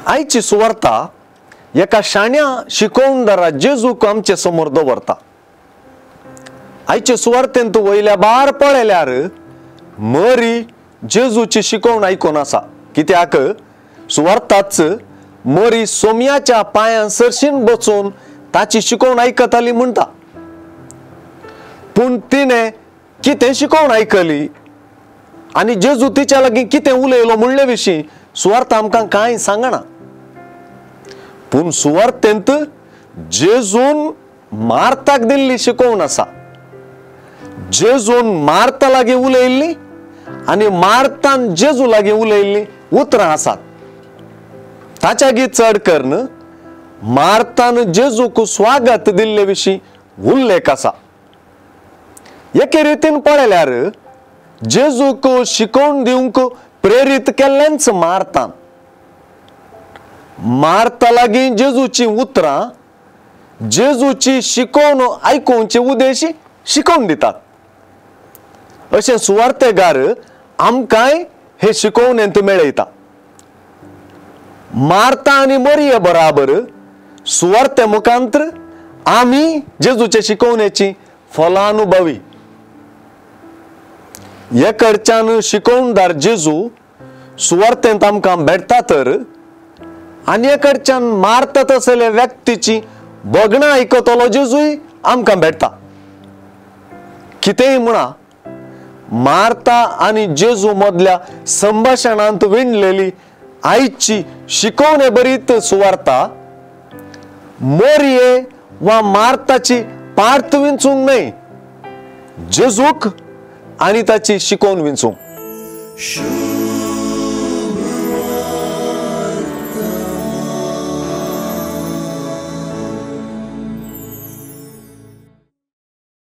आईची सुवार्ता एका शाण्या शिकवणदारा जेजूक आमचे समोर दवरता। आईचे सुवार्तेन तू वयल्या बार पळयल्यार मरी जेजूची शिकवण आयकून आसा, कित्याक सुवार्ताच मरी सोम्याच्या पांयां सरशीन बसून ताची शिकवण आयकताली म्हणटा। पूण तिने कितें शिकवण आयकली आनी जेजू तिच्या लागीं कितें उलयलो म्हणले विशीं सुवार्त आमकां कांय सांगना। पूण सुवार्तेंत जेजून मार्ताक दिल्ली शिकवण आसा। जेजून मार्ता लागीं उलयल्ली आनी मार्तान जेजू लागीं उलयल्ली उतरां आसात। ताच्यागी चड करून मार्तान जेजूक स्वागत दिल्ले विशीं उल्लेख आसा। एके रितीन पळयल्यार जेजूक शिकवण दिवंक प्रेरीत केल्लेंच मार्तान। मार्ता लागीं जेजूची उतरां जेजूची शिकवण आयकुवचे उद्देशी शिकवण दितात। अशें सुवार्तेगार आमकांय हे शिकवणेंत मेळयता। मार्ता आनी मरिये बराबर सुवार्ते मुखांतर आमी जेजूचे शिकवणेची फलानुभवी। एकडच्यान शिकवणदार जेजू सुवार्तेंत आमकां भेटता तर आनी एकडच्यान मारतात असले व्यक्तीची बगणां आयकतलो जेजूय आमकां भेटता। कितेंय म्हणा, मार्ता आनी जेजू मदल्या संभाशणांत विणलेली आईची शिकवणे बरीत सुवार्ता मरिये वा मार्ताची पार्थ विंचूंक न्हय, जेजूक आनी ताची शिकवण विंचूंक।